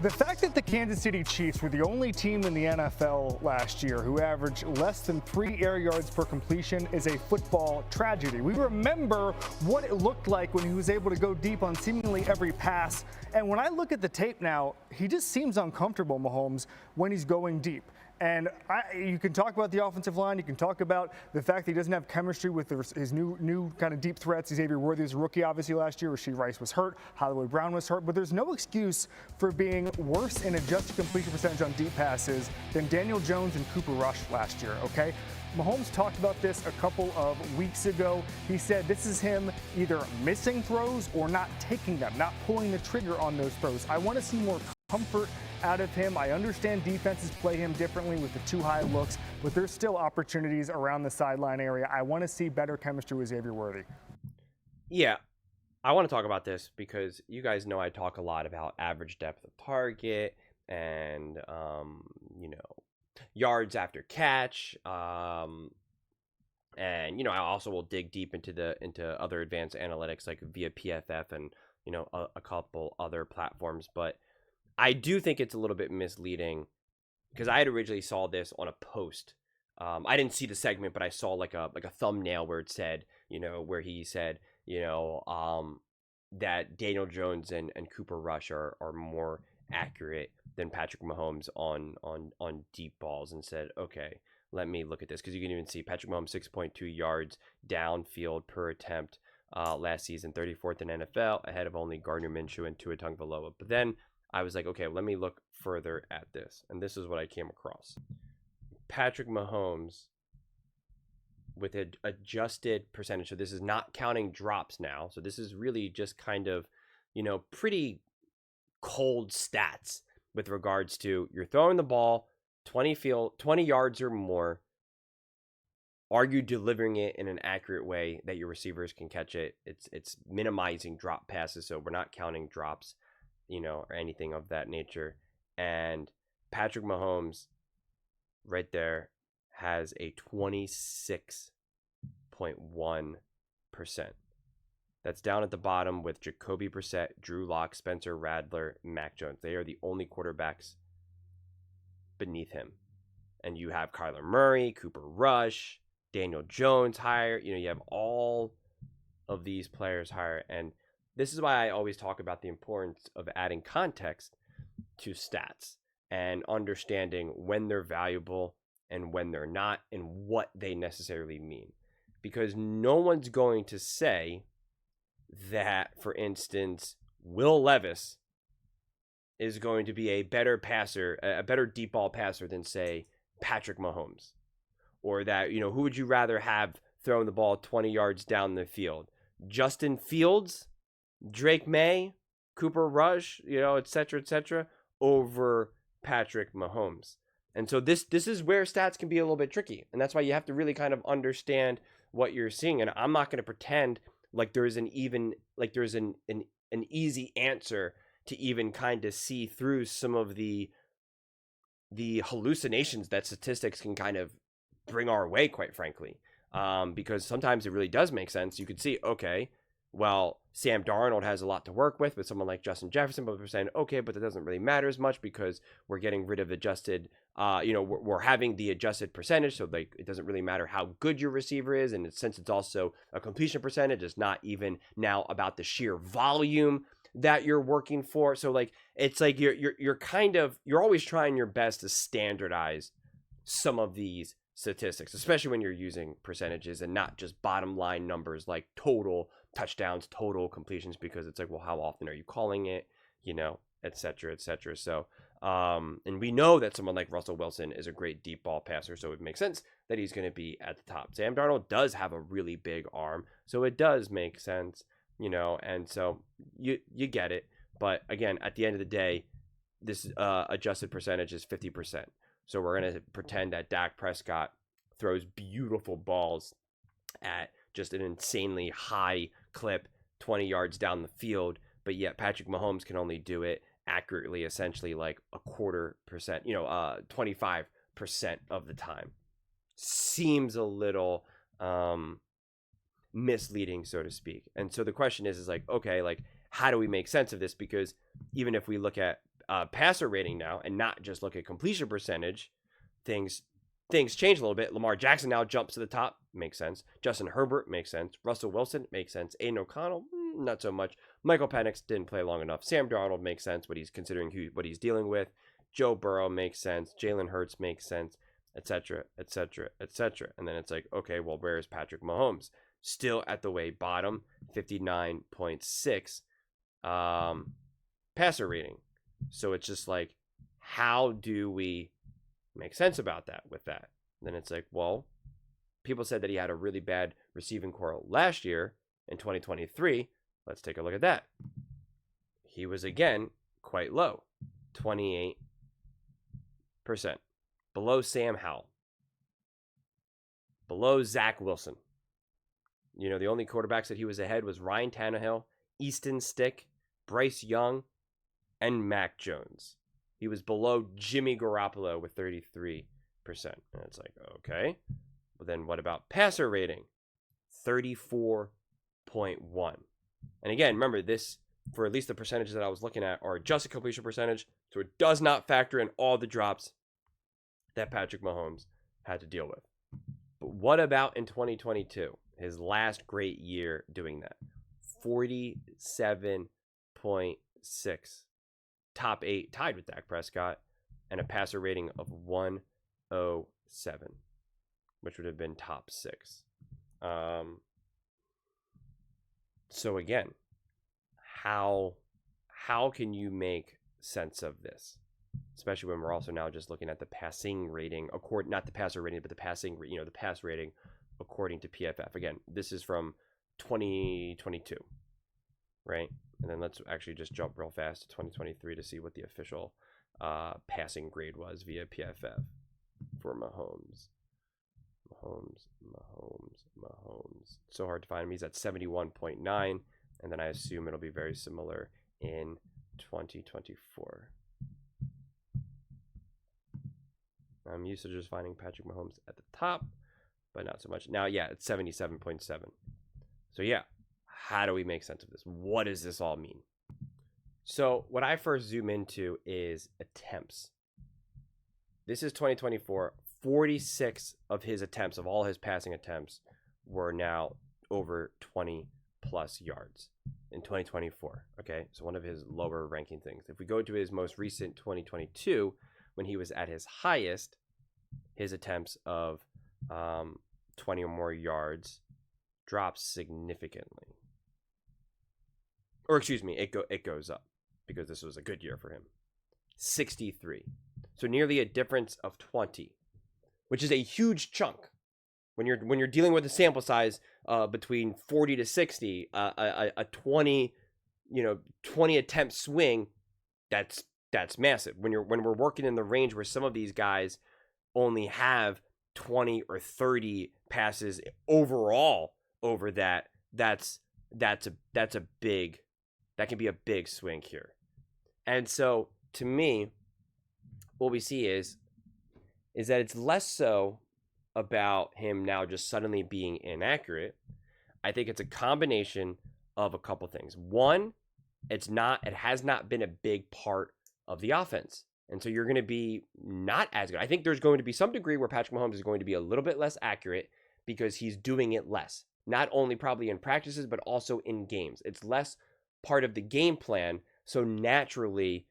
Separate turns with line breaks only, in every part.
The fact that the Kansas City Chiefs were the only team in the NFL last year who averaged less than 3 air yards per completion is a football tragedy. We remember what it looked like when he was able to go deep on seemingly every pass. And when I look at the tape now, he just seems uncomfortable, Mahomes, when he's going deep. And you can talk about the offensive line. You can talk about the fact that he doesn't have chemistry with his new kind of deep threats. Xavier Worthy was a rookie, obviously, last year. Rashee Rice was hurt. Hollywood Brown was hurt. But there's no excuse for being worse in adjusted completion percentage on deep passes than Daniel Jones and Cooper Rush last year, okay? Mahomes talked about this a couple of weeks ago. He said this is him either missing throws or not taking them, not pulling the trigger on those throws. I want to see more comfort out of him. I understand defenses play him differently with the too high looks, but there's still opportunities around the sideline area. I want to see better chemistry with Xavier Worthy.
Yeah, I want to talk about this because you guys know I talk a lot about average depth of target and, yards after catch. And, I also will dig deep into other advanced analytics like via PFF and, a couple other platforms. But I do think it's a little bit misleading because I had originally saw this on a post. I didn't see the segment, but I saw like a thumbnail where it said, where he said, that Daniel Jones and Cooper Rush are more accurate than Patrick Mahomes on deep balls, and said, okay, let me look at this, because you can even see Patrick Mahomes 6.2 yards downfield per attempt last season, 34th in NFL, ahead of only Gardner Minshew and Tua Tagovailoa. But then I was like, okay, let me look further at this. And this is what I came across. Patrick Mahomes with an adjusted percentage. So this is not counting drops now. So this is really just kind of, pretty cold stats with regards to you're throwing the ball 20 yards or more. Are you delivering it in an accurate way that your receivers can catch it? It's minimizing drop passes. So we're not counting drops, or anything of that nature. And Patrick Mahomes right there has a 26.1%. That's down at the bottom with Jacoby Brissett, Drew Lock, Spencer Rattler, Mac Jones. They are the only quarterbacks beneath him. And you have Kyler Murray, Cooper Rush, Daniel Jones higher. You have all of these players higher. And this is why I always talk about the importance of adding context to stats and understanding when they're valuable and when they're not and what they necessarily mean. Because no one's going to say that, for instance, Will Levis is going to be a better passer, a better deep ball passer than, say, Patrick Mahomes. Or that, who would you rather have throwing the ball 20 yards down the field? Justin Fields, Drake May, Cooper Rush, et cetera, over Patrick Mahomes. And so this is where stats can be a little bit tricky. And that's why you have to really kind of understand what you're seeing. And I'm not going to pretend like there's an easy answer to even kind of see through some of the hallucinations that statistics can kind of bring our way, quite frankly. Because sometimes it really does make sense. You could see, okay, well, Sam Darnold has a lot to work with someone like Justin Jefferson, but we're saying, okay, but that doesn't really matter as much because we're getting rid of adjusted, we're having the adjusted percentage. So it doesn't really matter how good your receiver is. And since it's also a completion percentage, it's not even now about the sheer volume that you're working for. So it's like you're always trying your best to standardize some of these statistics, especially when you're using percentages and not just bottom line numbers like total touchdowns, total completions, because it's like, well, how often are you calling it, et cetera. So, and we know that someone like Russell Wilson is a great deep ball passer, so it makes sense that he's going to be at the top. Sam Darnold does have a really big arm, so it does make sense, and so you get it. But again, at the end of the day, this adjusted percentage is 50%. So we're going to pretend that Dak Prescott throws beautiful balls at just an insanely high clip 20 yards down the field, but yet Patrick Mahomes can only do it accurately, essentially like 25% of the time. Seems a little misleading, so to speak. And so the question is like, okay, like how do we make sense of this? Because even if we look at passer rating now and not just look at completion percentage, things change a little bit. Lamar Jackson now jumps to the top. Makes sense. Justin Herbert makes sense. Russell Wilson makes sense. Aiden O'Connell, not so much. Michael Penix didn't play long enough. Sam Darnold makes sense, what he's considering, what he's dealing with. Joe Burrow makes sense. Jalen Hurts makes sense, etc., etc., etc. And then it's like, okay, well, where is Patrick Mahomes? Still at the way bottom, 59.6 passer rating. So it's just like, how do we make sense about that with that? And then it's like, well, people said that he had a really bad receiving core last year in 2023. Let's take a look at that. He was, again, quite low, 28%. Below Sam Howell. Below Zach Wilson. You know, the only quarterbacks that he was ahead was Ryan Tannehill, Easton Stick, Bryce Young, and Mac Jones. He was below Jimmy Garoppolo with 33%. And it's like, okay. But then what about passer rating? 34.1. And again, remember this, for at least the percentages that I was looking at, are adjusted completion percentage. So it does not factor in all the drops that Patrick Mahomes had to deal with. But what about in 2022? His last great year doing that. 47.6. Top 8, tied with Dak Prescott, and a passer rating of 107, which would have been top 6. So again, how can you make sense of this? Especially when we're also now just looking at the passing rating, not the passer rating, but the passing, the pass rating according to PFF. Again, this is from 2022, right? And then let's actually just jump real fast to 2023 to see what the official passing grade was via PFF for Mahomes. Mahomes. So hard to find him. He's at 71.9, and then I assume it'll be very similar in 2024. I'm used to just finding Patrick Mahomes at the top, but not so much. Now, yeah, it's 77.7. So, yeah, how do we make sense of this? What does this all mean? So, what I first zoom into is attempts. This is 2024. 46 of his attempts, of all his passing attempts, were now over 20 plus yards in 2024. Okay, so one of his lower ranking things. If we go to his most recent 2022, when he was at his highest, his attempts of 20 or more yards drops significantly. Or excuse me, it goes up because this was a good year for him. 63. So nearly a difference of 20, which is a huge chunk. When you're dealing with a sample size between 40 to 60, a 20 attempt swing, that's massive. When we're working in the range where some of these guys only have 20 or 30 passes overall over that can be a big swing here. And so to me, what we see is that it's less so about him now just suddenly being inaccurate. I think it's a combination of a couple things. One, it has not been a big part of the offense. And so you're going to be not as good. I think there's going to be some degree where Patrick Mahomes is going to be a little bit less accurate because he's doing it less. Not only probably in practices, but also in games. It's less part of the game plan. So naturally,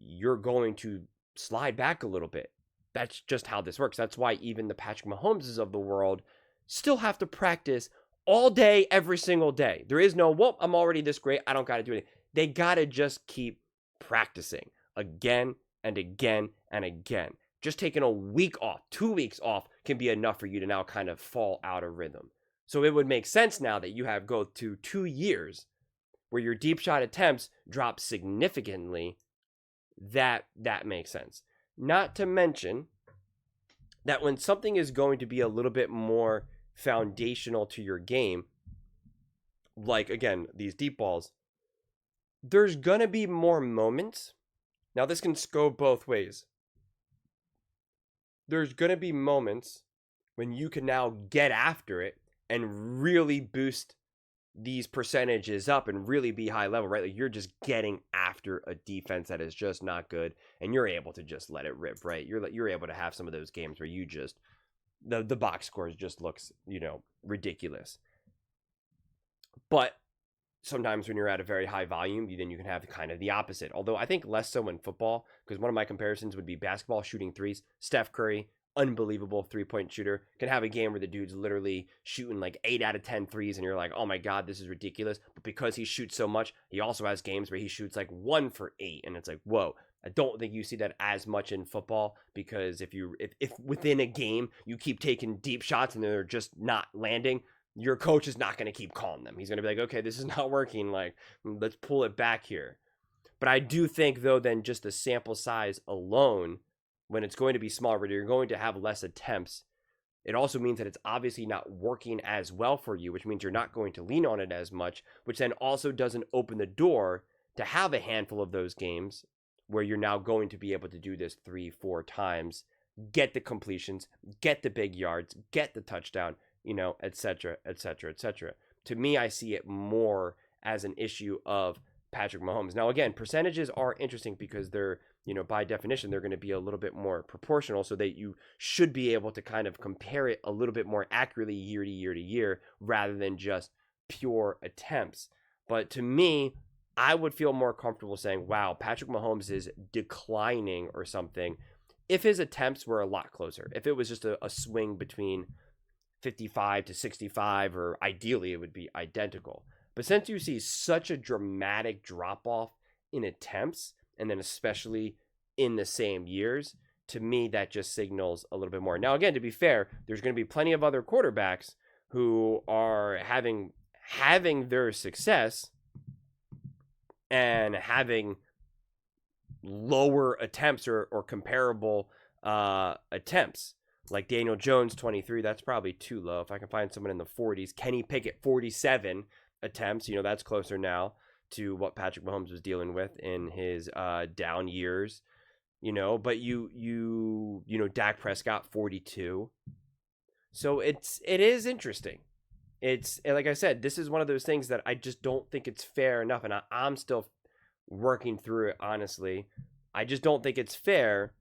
you're going to slide back a little bit. That's just how this works. That's why even the Patrick Mahomeses of the world still have to practice all day, every single day. There is no, well, I'm already this great, I don't got to do anything. They got to just keep practicing again and again and again. Just taking a week off, 2 weeks off can be enough for you to now kind of fall out of rhythm. So it would make sense now that you have go to 2 years where your deep shot attempts drop significantly. That makes sense. Not to mention that when something is going to be a little bit more foundational to your game, like, again, these deep balls, there's going to be more moments. Now, this can go both ways. There's going to be moments when you can now get after it and really boost these percentages up and really be high level, right? Like you're just getting after a defense that is just not good, and you're able to just let it rip, right? You're able to have some of those games where you just the box scores just looks, ridiculous. But sometimes when you're at a very high volume, then you can have kind of the opposite. Although I think less so in football, because one of my comparisons would be basketball shooting threes. Steph Curry, unbelievable three-point shooter, can have a game where the dude's literally shooting like 8 out of 10 threes, and you're like, oh my God, this is ridiculous. But because he shoots so much, he also has games where he shoots like 1 for 8, and it's like, whoa. I don't think you see that as much in football, because if within a game you keep taking deep shots and they're just not landing, your coach is not going to keep calling them. He's going to be like, okay, this is not working. Like, let's pull it back here. But I do think, though, then just the sample size alone, when it's going to be smaller, you're going to have less attempts. It also means that it's obviously not working as well for you, which means you're not going to lean on it as much, which then also doesn't open the door to have a handful of those games where you're now going to be able to do this 3-4 times, get the completions, get the big yards, get the touchdown, et cetera, et cetera, et cetera. To me, I see it more as an issue of Patrick Mahomes. Now, again, percentages are interesting because they're, by definition, they're going to be a little bit more proportional, so that you should be able to kind of compare it a little bit more accurately year to year to year rather than just pure attempts. But to me, I would feel more comfortable saying, wow, Patrick Mahomes is declining or something if his attempts were a lot closer. If it was just a swing between 55 to 65, or ideally it would be identical. But since you see such a dramatic drop off in attempts, and then especially in the same years, to me that just signals a little bit more. Now, again, to be fair, there's going to be plenty of other quarterbacks who are having their success and having lower attempts or comparable attempts. Like Daniel Jones, 23, that's probably too low. If I can find someone in the 40s. Kenny Pickett, 47 attempts. That's closer now to what Patrick Mahomes was dealing with in his down years. But Dak Prescott, 42. So it is interesting. It's, like I said, this is one of those things that I just don't think it's fair enough. And I'm still working through it, honestly. I just don't think it's fair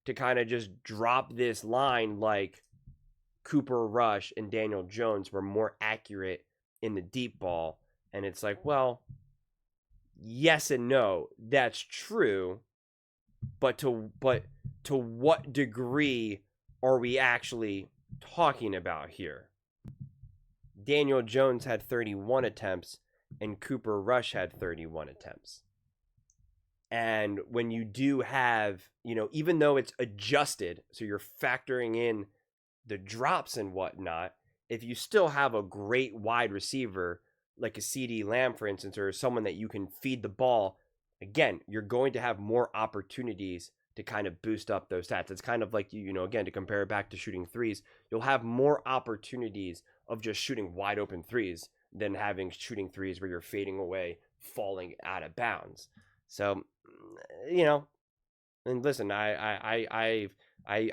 to kind of just drop this line like Cooper Rush and Daniel Jones were more accurate in the deep ball. And it's like, well, yes and no, that's true. But to what degree are we actually talking about here? Daniel Jones had 31 attempts and Cooper Rush had 31 attempts. And when you do have, even though it's adjusted, so you're factoring in the drops and whatnot, if you still have a great wide receiver, like a CD Lamb, for instance, or someone that you can feed the ball, again, you're going to have more opportunities to kind of boost up those stats. It's kind of like, again, to compare it back to shooting threes, you'll have more opportunities of just shooting wide open threes than having shooting threes where you're fading away, falling out of bounds. So, and listen, I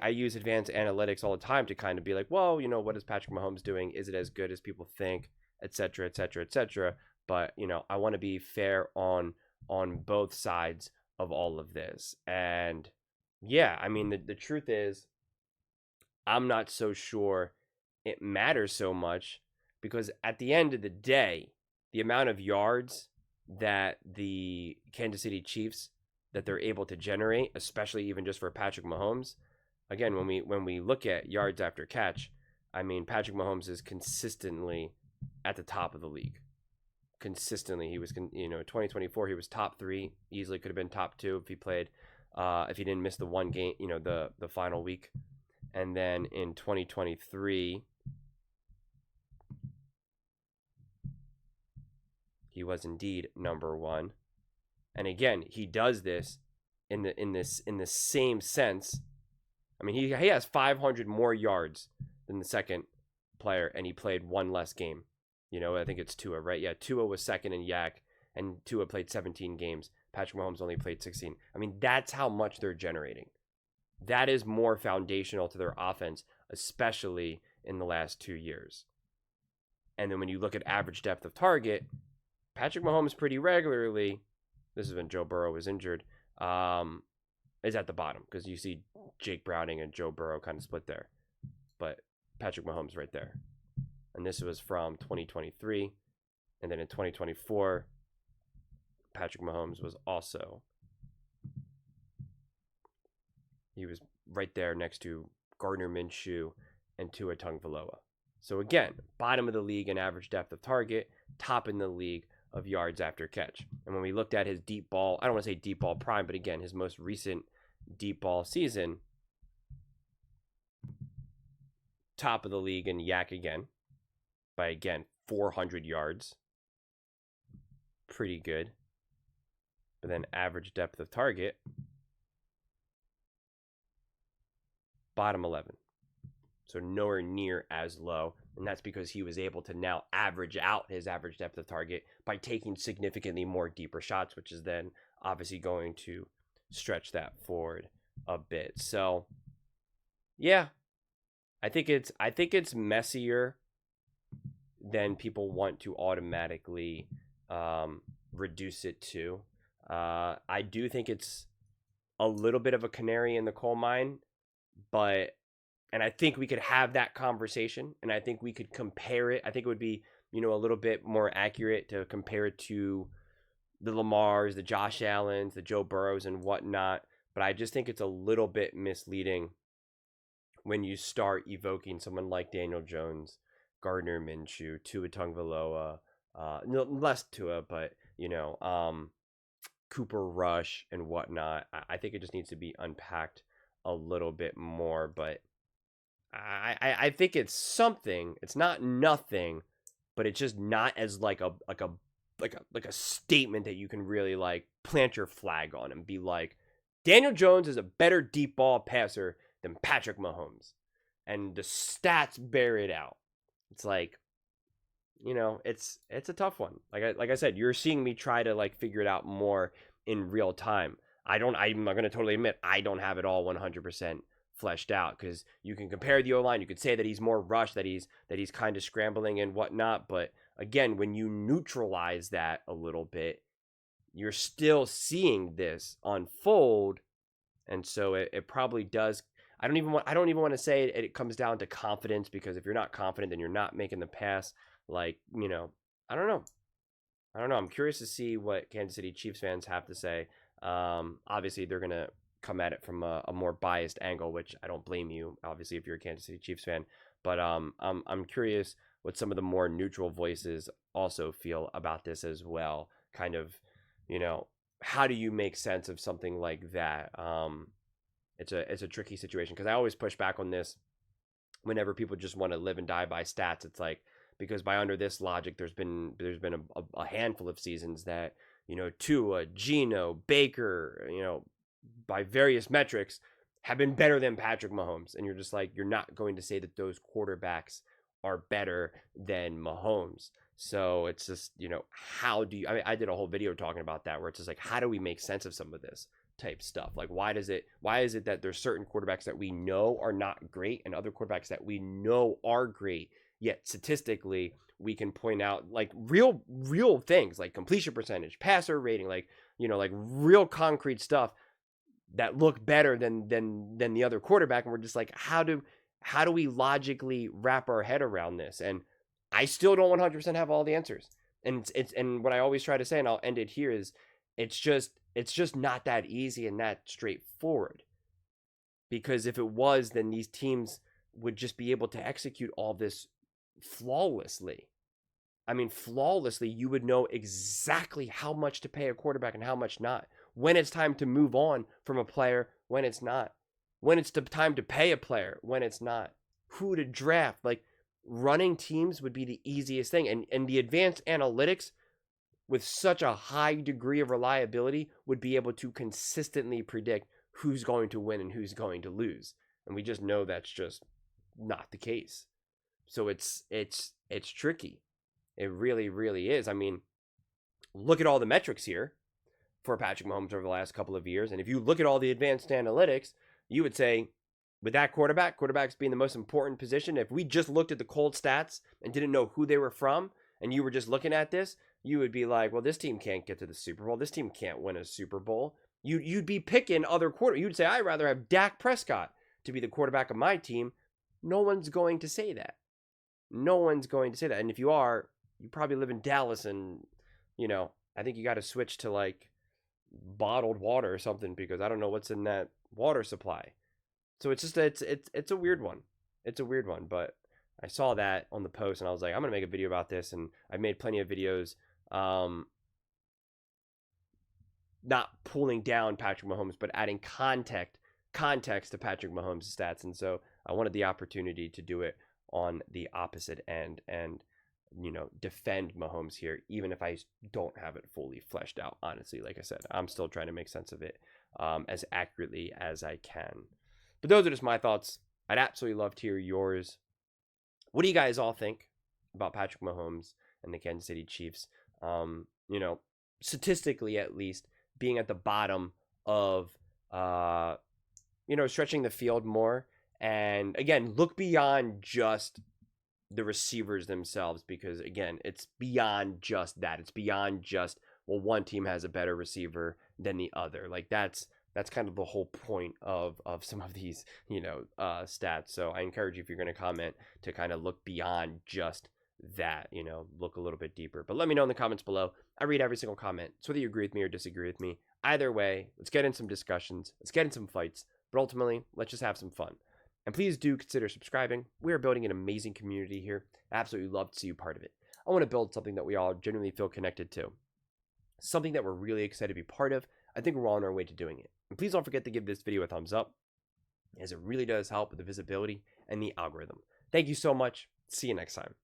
use advanced analytics all the time to kind of be like, well, what is Patrick Mahomes doing? Is it as good as people think, et cetera, et cetera, et cetera. But, I want to be fair on both sides of all of this. And yeah, I mean, the truth is, I'm not so sure it matters so much, because at the end of the day, the amount of yards that the Kansas City Chiefs that they're able to generate, especially even just for Patrick Mahomes, again, when we look at yards after catch, I mean, Patrick Mahomes is consistently at the top of the league. Consistently, he was, 2024, he was top 3, easily could have been top 2 if he played, if he didn't miss the one game, the final week. And then in 2023, he was indeed number 1. And again, he does this in the same sense. I mean, he has 500 more yards than the second player, and he played one less game. I think it's Tua, right? Yeah, Tua was second in Yak, and Tua played 17 games. Patrick Mahomes only played 16. I mean, that's how much they're generating. That is more foundational to their offense, especially in the last 2 years. And then when you look at average depth of target, Patrick Mahomes pretty regularly, this is when Joe Burrow was injured, is at the bottom because you see Jake Browning and Joe Burrow kind of split there. But Patrick Mahomes right there. And this was from 2023. And then in 2024, Patrick Mahomes was also, he was right there next to Gardner Minshew and Tua Tagovailoa. So again, bottom of the league in average depth of target, top in the league of yards after catch. And when we looked at his deep ball, I don't want to say deep ball prime, but again, his most recent deep ball season, top of the league in yak again, by again 400 yards. Pretty good. But then average depth of target, bottom 11. So nowhere near as low. And that's because he was able to now average out his average depth of target by taking significantly more deeper shots, which is then obviously going to stretch that forward a bit. So yeah, I think it's messier than people want to automatically reduce it to. I do think it's a little bit of a canary in the coal mine, and I think we could have that conversation, and I think we could compare it. I think it would be, a little bit more accurate to compare it to the Lamars, the Josh Allens, the Joe Burrows, and whatnot. But I just think it's a little bit misleading when you start evoking someone like Daniel Jones, Gardner Minshew, Tua Tagovailoa, less Tua, but Cooper Rush and whatnot. I think it just needs to be unpacked a little bit more, but I think it's something. It's not nothing, but it's just not as like a statement that you can really like plant your flag on and be like, Daniel Jones is a better deep ball passer than Patrick Mahomes, and the stats bear it out. It's like, it's a tough one. Like I said, you're seeing me try to like figure it out more in real time. I'm going to totally admit I don't have it all 100% fleshed out, because you can compare the O-line. You could say that he's more rushed, that he's kind of scrambling and whatnot. But again, when you neutralize that a little bit, you're still seeing this unfold. And so it probably does. I don't even want to say it comes down to confidence, because if you're not confident, then you're not making the pass. Like, I don't know. I'm curious to see what Kansas City Chiefs fans have to say. Obviously, they're going to come at it from a more biased angle, which I don't blame you, obviously, if you're a Kansas City Chiefs fan. But I'm curious what some of the more neutral voices also feel about this as well. Kind of, how do you make sense of something like that? It's a tricky situation, because I always push back on this whenever people just want to live and die by stats. It's like, because by under this logic, there's been a handful of seasons that, Tua, Geno, Baker, by various metrics, have been better than Patrick Mahomes. And you're just like, you're not going to say that those quarterbacks are better than Mahomes. So it's just, how do you, I did a whole video talking about that, where it's just like, how do we make sense of some of this type stuff? Like, why is it that there's certain quarterbacks that we know are not great and other quarterbacks that we know are great, yet statistically we can point out like real things like completion percentage, passer rating, like, like real concrete stuff that look better than the other quarterback. And we're just like, how do we logically wrap our head around this? And I still don't 100% have all the answers. And and what I always try to say, and I'll end it here, is it's just not that easy and that straightforward. Because if it was, then these teams would just be able to execute all this flawlessly. I mean, flawlessly, you would know exactly how much to pay a quarterback and how much not. When it's time to move on from a player, when it's not. When it's the time to pay a player, when it's not. Who to draft. Like, running teams would be the easiest thing. And the advanced analytics, with such a high degree of reliability, would be able to consistently predict who's going to win and who's going to lose. And we just know that's just not the case. So it's tricky. It really, really is. I mean, look at all the metrics here for Patrick Mahomes over the last couple of years. And if you look at all the advanced analytics, you would say with that quarterbacks being the most important position, if we just looked at the cold stats and didn't know who they were from, and you were just looking at this, you would be like, well, this team can't get to the Super Bowl. This team can't win a Super Bowl. You'd be picking other quarter. You'd say, I'd rather have Dak Prescott to be the quarterback of my team. No one's going to say that. No one's going to say that. And if you are, you probably live in Dallas, and, you know, I think you got to switch to like bottled water or something, because I don't know what's in that water supply. So it's just it's a weird one. It's a weird one, but I saw that on the post and I was like, I'm gonna make a video about this, and I've made plenty of videos, not pulling down Patrick Mahomes, but adding context to Patrick Mahomes' stats, and so I wanted the opportunity to do it on the opposite end and, you know, defend Mahomes here, even if I don't have it fully fleshed out. Honestly, like I said, I'm still trying to make sense of it as accurately as I can. But those are just my thoughts. I'd absolutely love to hear yours. What do you guys all think about Patrick Mahomes and the Kansas City Chiefs? You know, statistically at least, being at the bottom of, you know, stretching the field more. And again, look beyond just the receivers themselves, because again, it's beyond just that. It's beyond just, well, one team has a better receiver than the other. Like that's kind of the whole point of some of these, you know, stats. So I encourage you, if you're going to comment, to kind of look beyond just that, you know, look a little bit deeper. But let me know in the comments below. I read every single comment. So whether you agree with me or disagree with me, either way, let's get in some discussions. Let's get in some fights. But ultimately, let's just have some fun. And please do consider subscribing. We are building an amazing community here. I absolutely love to see you part of it. I want to build something that we all genuinely feel connected to. Something that we're really excited to be part of. I think we're all on our way to doing it. And please don't forget to give this video a thumbs up, as it really does help with the visibility and the algorithm. Thank you so much. See you next time.